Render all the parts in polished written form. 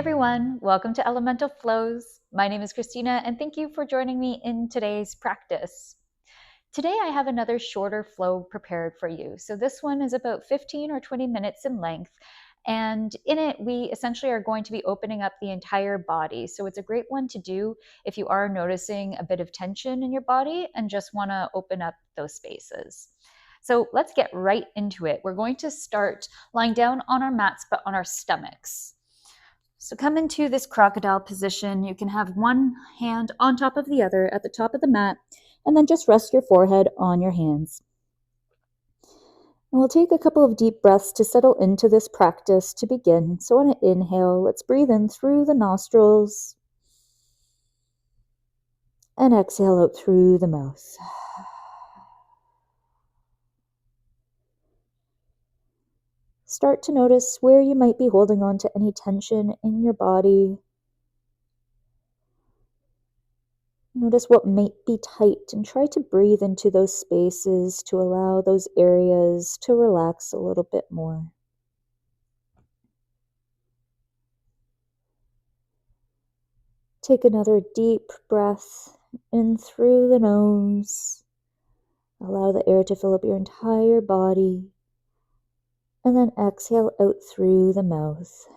everyone, welcome to Elemental Flows. My name is Christina and thank you for joining me in today's practice. Today I have another shorter flow prepared for you. So this one is about 15 or 20 minutes in length, and in it we essentially are going to be opening up the entire body. So it's a great one to do if you are noticing a bit of tension in your body and just want to open up those spaces. So let's get right into it. We're going to start lying down on our mats but on our stomachs. So come into this crocodile position. You can have one hand on top of the other at the top of the mat, and then just rest your forehead on your hands. And we'll take a couple of deep breaths to settle into this practice to begin. So on an inhale, let's breathe in through the nostrils and exhale out through the mouth. Start to notice where you might be holding on to any tension in your body. Notice what might be tight and try to breathe into those spaces to allow those areas to relax a little bit more. Take another deep breath in through the nose. Allow the air to fill up your entire body. And then exhale out through the mouth.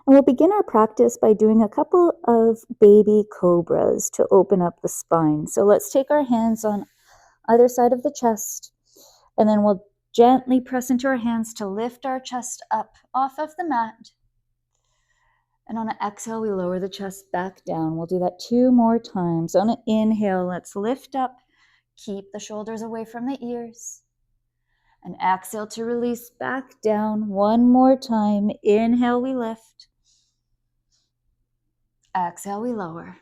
And we'll begin our practice by doing a couple of baby cobras to open up the spine. So let's take our hands on either side of the chest, and then we'll gently press into our hands to lift our chest up off of the mat. And on an exhale, we lower the chest back down. We'll do that 2 more times. On an inhale, let's lift up. Keep the shoulders away from the ears. And exhale to release back down. 1 more time. Inhale, we lift. Exhale, we lower.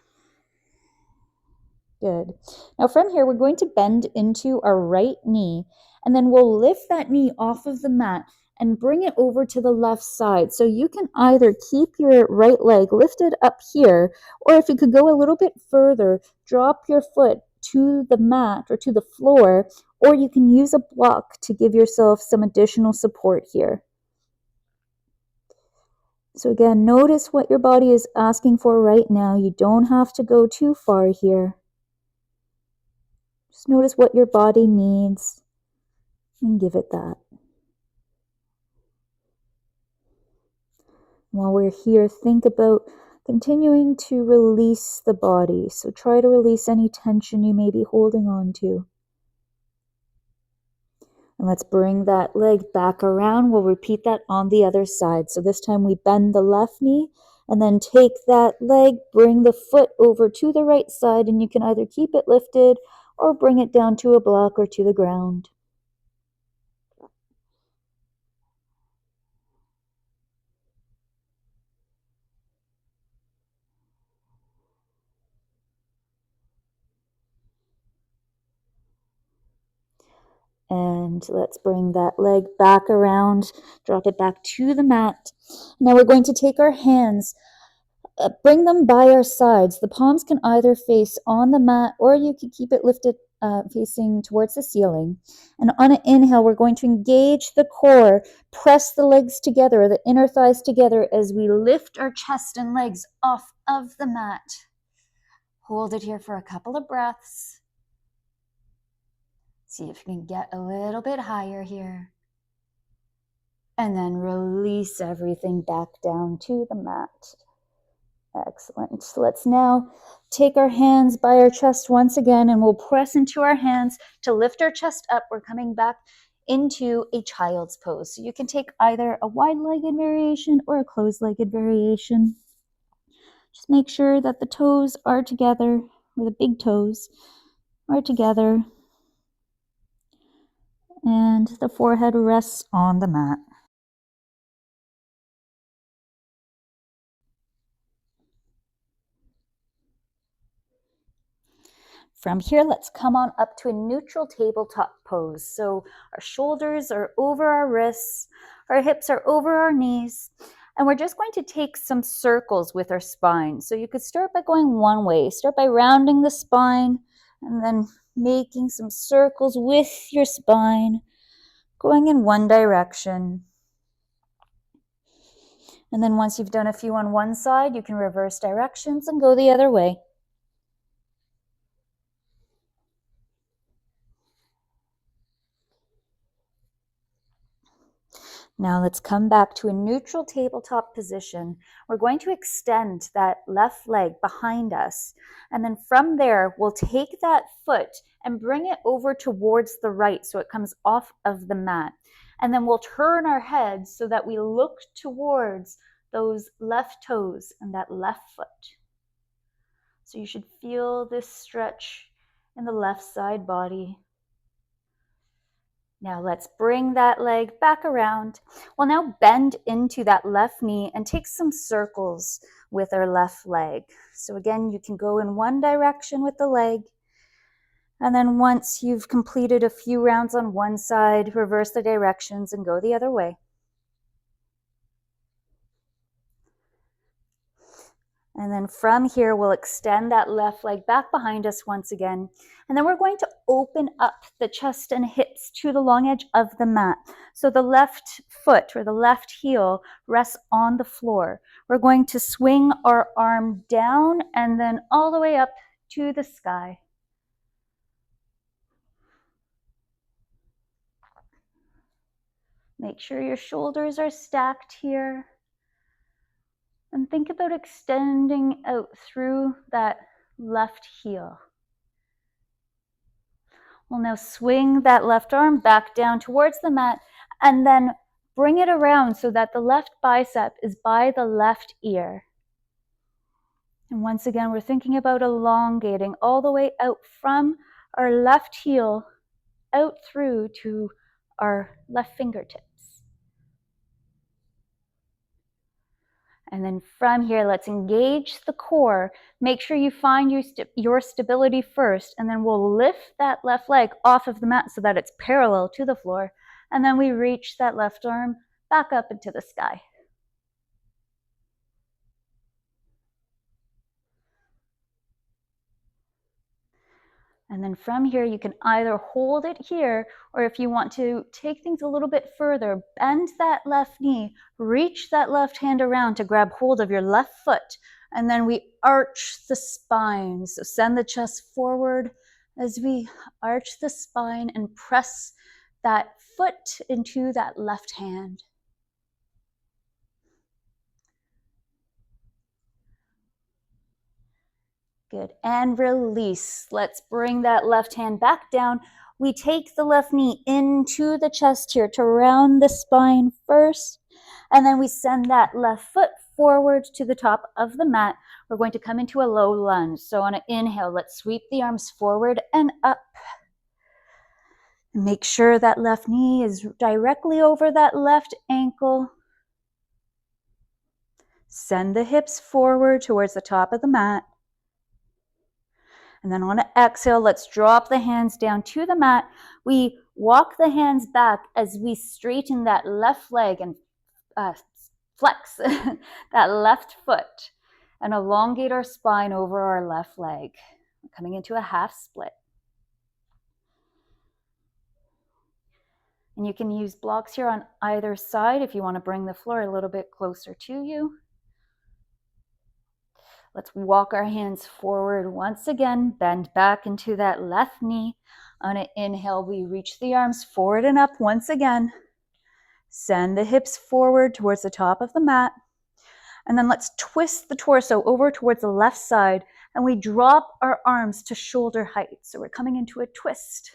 Good. Now from here, we're going to bend into our right knee, and then we'll lift that knee off of the mat and bring it over to the left side. So you can either keep your right leg lifted up here, or if you could go a little bit further, drop your foot to the mat or to the floor, or you can use a block to give yourself some additional support here. So again, notice what your body is asking for right now. You don't have to go too far here. Just notice what your body needs and give it that. While we're here, think about continuing to release the body. So try to release any tension you may be holding on to. And let's bring that leg back around. We'll repeat that on the other side. So this time we bend the left knee and then take that leg, bring the foot over to the right side, and you can either keep it lifted or bring it down to a block or to the ground. And let's bring that leg back around, drop it back to the mat. Now we're going to take our hands, bring them by our sides. The palms can either face on the mat, or you can keep it lifted facing towards the ceiling. And on an inhale, we're going to engage the core, press the legs together, the inner thighs together as we lift our chest and legs off of the mat. Hold it here for a couple of breaths. See if you can get a little bit higher here. And then release everything back down to the mat. Excellent. So let's now take our hands by our chest once again, and we'll press into our hands to lift our chest up. We're coming back into a child's pose. So you can take either a wide-legged variation or a closed-legged variation. Just make sure that the toes are together, or the big toes are together, and the forehead rests on the mat. From here, let's come on up to a neutral tabletop pose. So our shoulders are over our wrists, our hips are over our knees, and we're just going to take some circles with our spine. So you could start by going one way. Start by rounding the spine and then making some circles with your spine. going in one direction. And then once you've done a few on one side, you can reverse directions and go the other way. Now let's come back to a neutral tabletop position. We're going to extend that left leg behind us. And then from there, we'll take that foot and bring it over towards the right so it comes off of the mat. And then we'll turn our heads so that we look towards those left toes and that left foot. So you should feel this stretch in the left side body. Now let's bring that leg back around. We'll now bend into that left knee and take some circles with our left leg. So again, you can go in one direction with the leg. And then once you've completed a few rounds on one side, reverse the directions and go the other way. And then from here, we'll extend that left leg back behind us once again. And then we're going to open up the chest and hips to the long edge of the mat. So the left foot or the left heel rests on the floor. We're going to swing our arm down and then all the way up to the sky. Make sure your shoulders are stacked here. And think about extending out through that left heel. We'll now swing that left arm back down towards the mat and then bring it around so that the left bicep is by the left ear. And once again, we're thinking about elongating all the way out from our left heel out through to our left fingertips. And then from here, let's engage the core. Make sure you find your stability first, and then we'll lift that left leg off of the mat so that it's parallel to the floor. And then we reach that left arm back up into the sky. And then from here, you can either hold it here, or if you want to take things a little bit further, bend that left knee, reach that left hand around to grab hold of your left foot, and then we arch the spine. So send the chest forward as we arch the spine and press that foot into that left hand. Good, and release. Let's bring that left hand back down. We take the left knee into the chest here to round the spine first, and then we send that left foot forward to the top of the mat. We're going to come into a low lunge. So on an inhale, let's sweep the arms forward and up. Make sure that left knee is directly over that left ankle. Send the hips forward towards the top of the mat. And then on an exhale, let's drop the hands down to the mat. We walk the hands back as we straighten that left leg and flex that left foot and elongate our spine over our left leg. We're coming into a half split. And you can use blocks here on either side if you want to bring the floor a little bit closer to you. Let's walk our hands forward once again, bend back into that left knee. On an inhale, we reach the arms forward and up once again. Send the hips forward towards the top of the mat. And then let's twist the torso over towards the left side, and we drop our arms to shoulder height. So we're coming into a twist.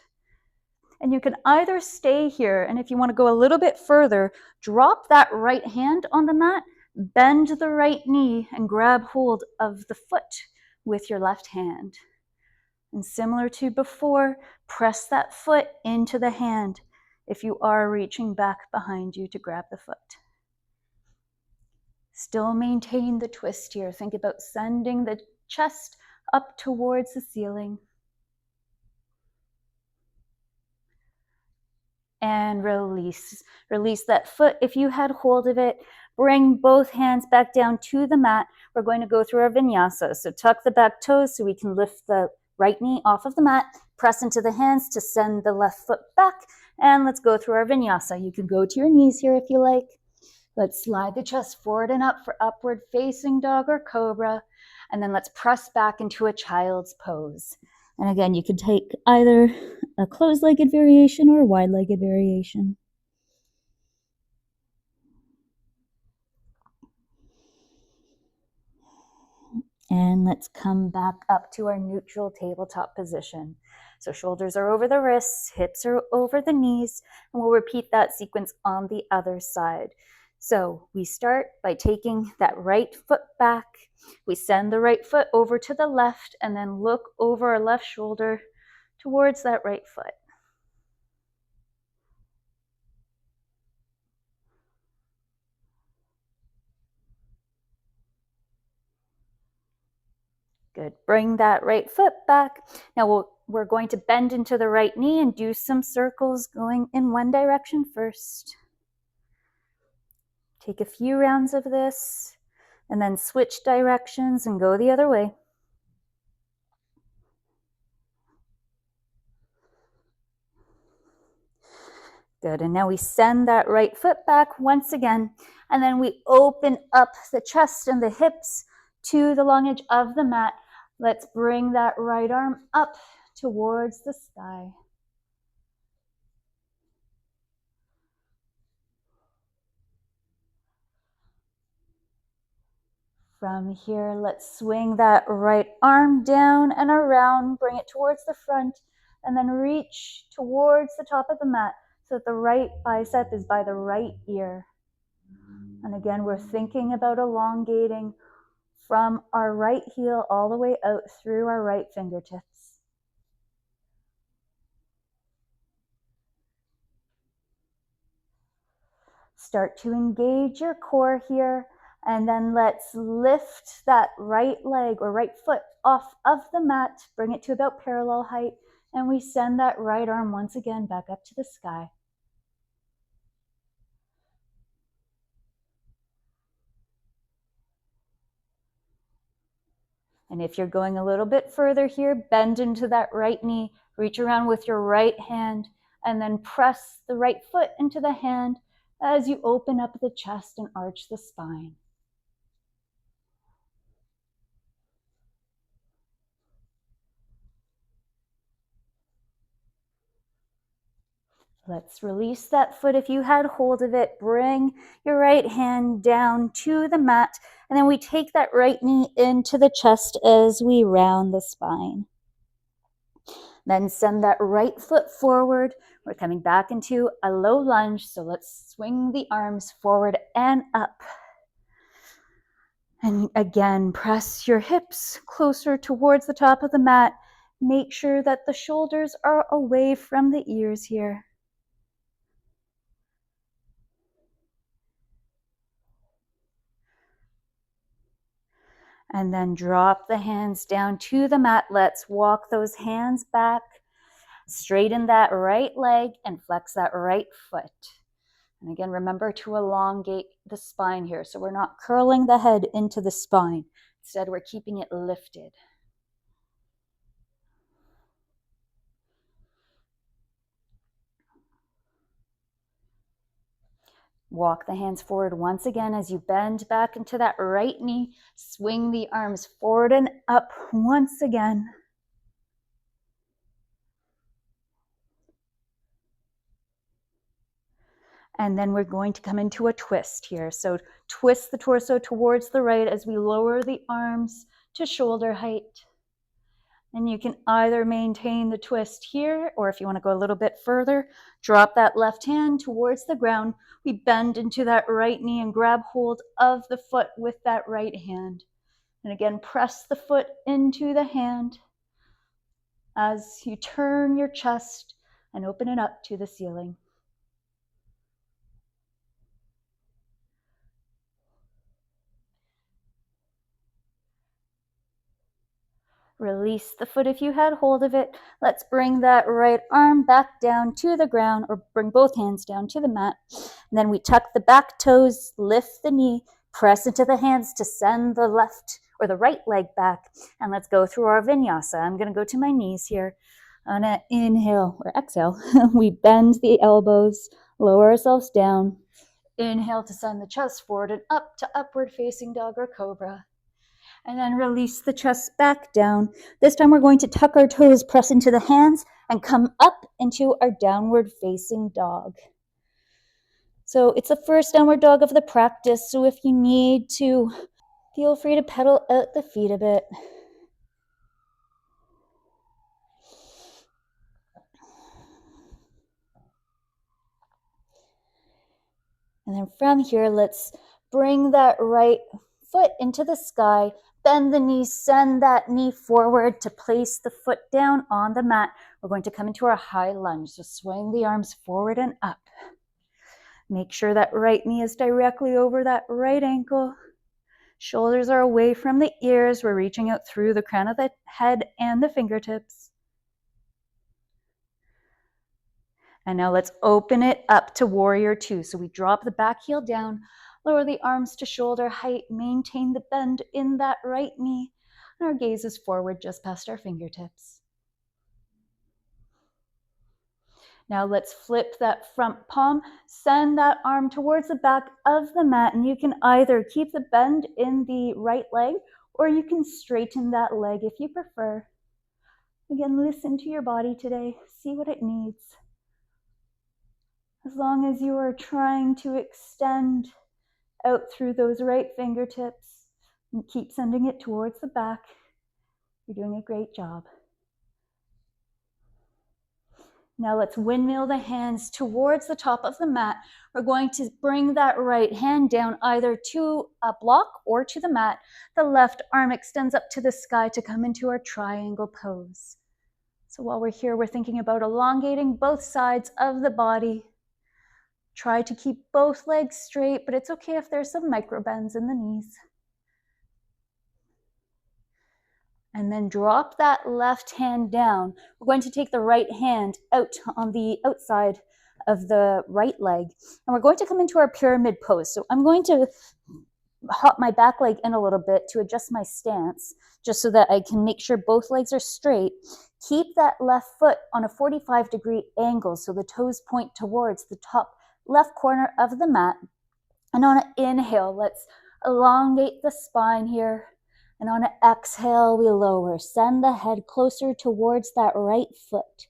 And you can either stay here, and if you want to go a little bit further, drop that right hand on the mat, bend the right knee, and grab hold of the foot with your left hand. And similar to before, press that foot into the hand if you are reaching back behind you to grab the foot. Still maintain the twist here. Think about sending the chest up towards the ceiling. And release. Release that foot if you had hold of it. Bring both hands back down to the mat. We're going to go through our vinyasa. So tuck the back toes so we can lift the right knee off of the mat. Press into the hands to send the left foot back, and let's go through our vinyasa. You can go to your knees here if you like. Let's slide the chest forward and up for upward facing dog or cobra, and then let's press back into a child's pose. And again, you can take either a closed-legged variation or a wide-legged variation. And let's come back up to our neutral tabletop position. So shoulders are over the wrists, hips are over the knees, and we'll repeat that sequence on the other side. So we start by taking that right foot back. We send the right foot over to the left and then look over our left shoulder towards that right foot. Good. Bring that right foot back. Now we're going to bend into the right knee and do some circles going in one direction first. Take a few rounds of this and then switch directions and go the other way. Good, and now we send that right foot back once again, and then we open up the chest and the hips to the long edge of the mat. Let's bring that right arm up towards the sky. From here, let's swing that right arm down and around, bring it towards the front, and then reach towards the top of the mat so that the right bicep is by the right ear. And again, we're thinking about elongating from our right heel all the way out through our right fingertips. Start to engage your core here, and then let's lift that right leg or right foot off of the mat, bring it to about parallel height, and we send that right arm once again back up to the sky. And if you're going a little bit further here, bend into that right knee, reach around with your right hand, and then press the right foot into the hand as you open up the chest and arch the spine. Let's release that foot if you had hold of it. Bring your right hand down to the mat, and then we take that right knee into the chest as we round the spine. Then send that right foot forward. We're coming back into a low lunge, so let's swing the arms forward and up. And again, press your hips closer towards the top of the mat. Make sure that the shoulders are away from the ears here. And then drop the hands down to the mat. Let's walk those hands back. Straighten that right leg and flex that right foot. And again, remember to elongate the spine here. So we're not curling the head into the spine. Instead, we're keeping it lifted. Walk the hands forward once again as you bend back into that right knee. Swing the arms forward and up once again. And then we're going to come into a twist here. So twist the torso towards the right as we lower the arms to shoulder height. And you can either maintain the twist here, or if you want to go a little bit further, drop that left hand towards the ground. We bend into that right knee and grab hold of the foot with that right hand. And again, press the foot into the hand as you turn your chest and open it up to the ceiling. Release the foot if you had hold of it. Let's bring that right arm back down to the ground, or bring both hands down to the mat. And then we tuck the back toes, lift the knee, press into the hands to send the left or the right leg back. And let's go through our vinyasa. I'm going to go to my knees here. On an inhale or exhale, we bend the elbows, lower ourselves down. Inhale to send the chest forward and up to upward facing dog or cobra. And then release the chest back down. This time we're going to tuck our toes, press into the hands, and come up into our downward facing dog. So it's the first downward dog of the practice, so if you need to, feel free to pedal out the feet a bit. And then from here, let's bring that right foot into the sky, bend the knee, send that knee forward to place the foot down on the mat. We're going to come into our high lunge, so swing the arms forward and up. Make sure that right knee is directly over that right ankle. Shoulders are away from the ears. We're reaching out through the crown of the head and the fingertips. And now let's open it up to warrior two. So we drop the back heel down, lower the arms to shoulder height, maintain the bend in that right knee, and our gaze is forward just past our fingertips. Now let's flip that front palm, send that arm towards the back of the mat, and you can either keep the bend in the right leg, or you can straighten that leg if you prefer. Again, listen to your body today, see what it needs. As long as you are trying to extend out through those right fingertips and keep sending it towards the back, you're doing a great job. Now let's windmill the hands towards the top of the mat. We're going to bring that right hand down either to a block or to the mat. The left arm extends up to the sky to come into our triangle pose. So while we're here, we're thinking about elongating both sides of the body. Try to keep both legs straight, but it's okay if there's some micro bends in the knees. And then drop that left hand down. We're going to take the right hand out on the outside of the right leg. And we're going to come into our pyramid pose. So I'm going to hop my back leg in a little bit to adjust my stance, just so that I can make sure both legs are straight. Keep that left foot on a 45-degree angle so the toes point towards the top left corner of the mat. And on an inhale, let's elongate the spine here. And on an exhale, we lower. Send the head closer towards that right foot.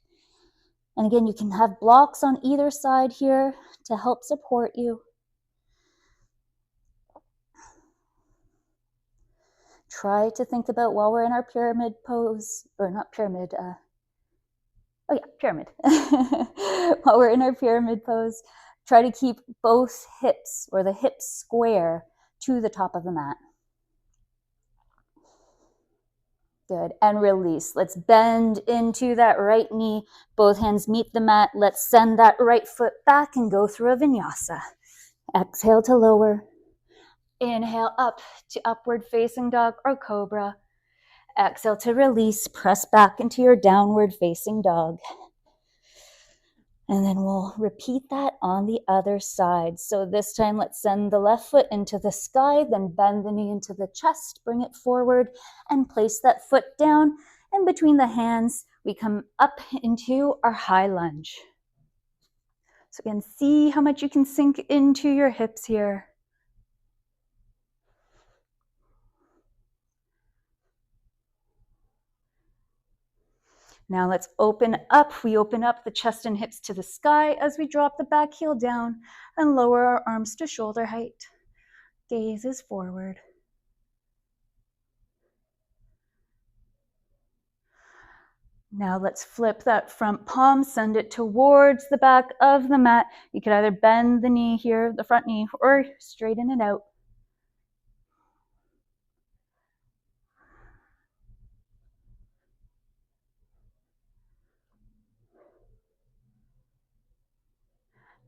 And again, you can have blocks on either side here to help support you. Try to think about while we're in our pyramid pose, or not pyramid, pyramid. While we're in our pyramid pose, try to keep both hips or the hips square to the top of the mat. Good, and release. Let's bend into that right knee. Both hands meet the mat. Let's send that right foot back and go through a vinyasa. Exhale to lower. Inhale up to upward facing dog or cobra. Exhale to release. Press back into your downward facing dog. And then we'll repeat that on the other side. So this time, let's send the left foot into the sky, then bend the knee into the chest, bring it forward, and place that foot down. And between the hands, we come up into our high lunge. So again, see how much you can sink into your hips here. Now let's open up. We open up the chest and hips to the sky as we drop the back heel down and lower our arms to shoulder height. Gaze is forward. Now let's flip that front palm, send it towards the back of the mat. You could either bend the knee here, the front knee, or straighten it out.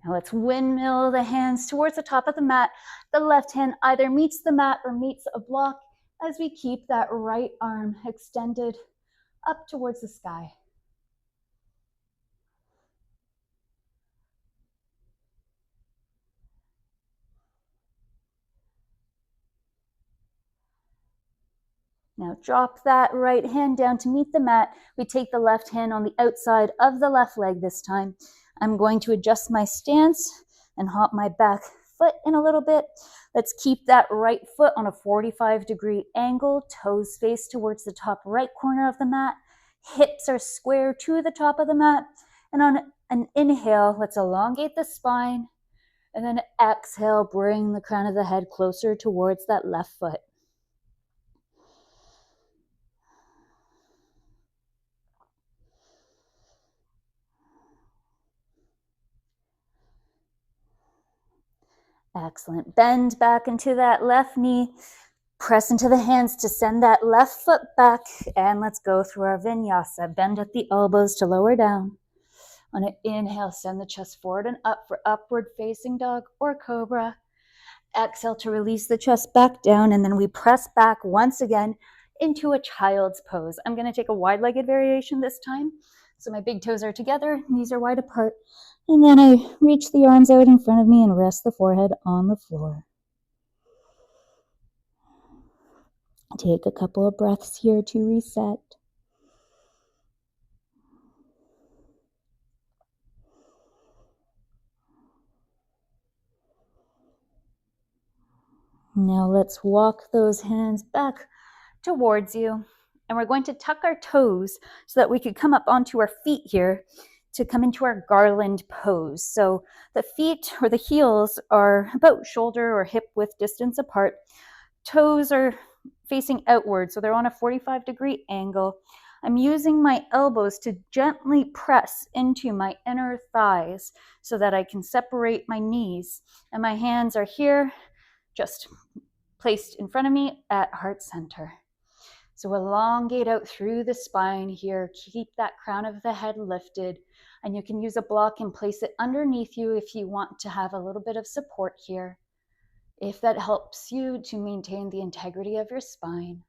Now let's windmill the hands towards the top of the mat. The left hand either meets the mat or meets a block as we keep that right arm extended up towards the sky. Now drop that right hand down to meet the mat. We take the left hand on the outside of the left leg this time. I'm going to adjust my stance and hop my back foot in a little bit. Let's keep that right foot on a 45-degree angle, toes face towards the top right corner of the mat. Hips are square to the top of the mat. And on an inhale, let's elongate the spine. And then exhale, bring the crown of the head closer towards that left foot. Excellent. Bend back into that left knee. Press into the hands to send that left foot back. And let's go through our vinyasa. Bend at the elbows to lower down. On an inhale, send the chest forward and up for upward facing dog or cobra. Exhale to release the chest back down. And then we press back once again into a child's pose. I'm going to take a wide-legged variation this time. So my big toes are together, knees are wide apart. And then I reach the arms out in front of me and rest the forehead on the floor. Take a couple of breaths here to reset. Now let's walk those hands back towards you. And we're going to tuck our toes so that we could come up onto our feet here to come into our garland pose. So the feet or the heels are about shoulder or hip width distance apart. Toes are facing outward, so they're on a 45-degree angle. I'm using my elbows to gently press into my inner thighs so that I can separate my knees. And my hands are here, just placed in front of me at heart center. So elongate out through the spine here. Keep that crown of the head lifted. And you can use a block and place it underneath you if you want to have a little bit of support here, if that helps you to maintain the integrity of your spine.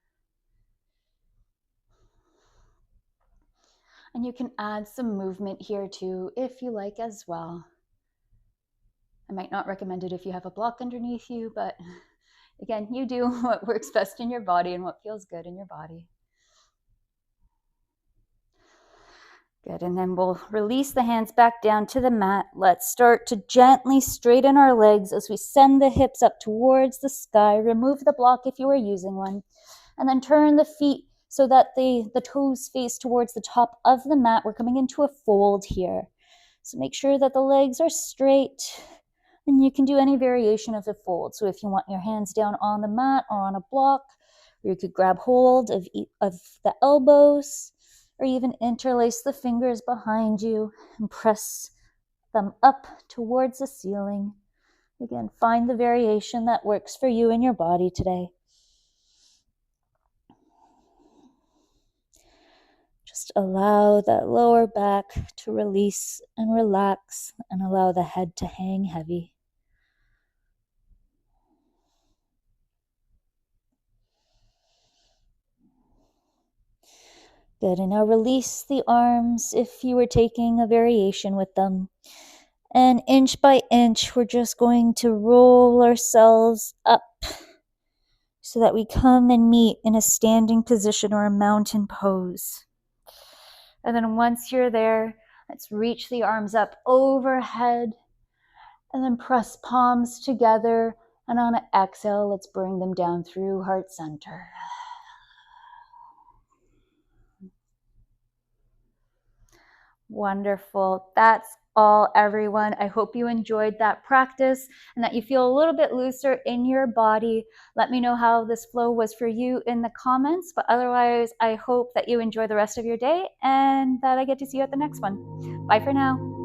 And you can add some movement here too, if you like as well. I might not recommend it if you have a block underneath you, but again, you do what works best in your body and what feels good in your body. Good, and then we'll release the hands back down to the mat. Let's start to gently straighten our legs as we send the hips up towards the sky. Remove the block if you are using one. And then turn the feet so that the toes face towards the top of the mat. We're coming into a fold here. So make sure that the legs are straight. And you can do any variation of the fold. So if you want your hands down on the mat or on a block, or you could grab hold of the elbows, or even interlace the fingers behind you and press them up towards the ceiling. Again, find the variation that works for you and your body today. Just allow that lower back to release and relax, and allow the head to hang heavy. Good, and now release the arms if you were taking a variation with them. And inch by inch, we're just going to roll ourselves up so that we come and meet in a standing position or a mountain pose. And then once you're there, let's reach the arms up overhead and then press palms together. And on an exhale, let's bring them down through heart center. Wonderful. That's all, everyone. I hope you enjoyed that practice and that you feel a little bit looser in your body. Let me know how this flow was for you in the comments. But otherwise, I hope that you enjoy the rest of your day and that I get to see you at the next one. Bye for now.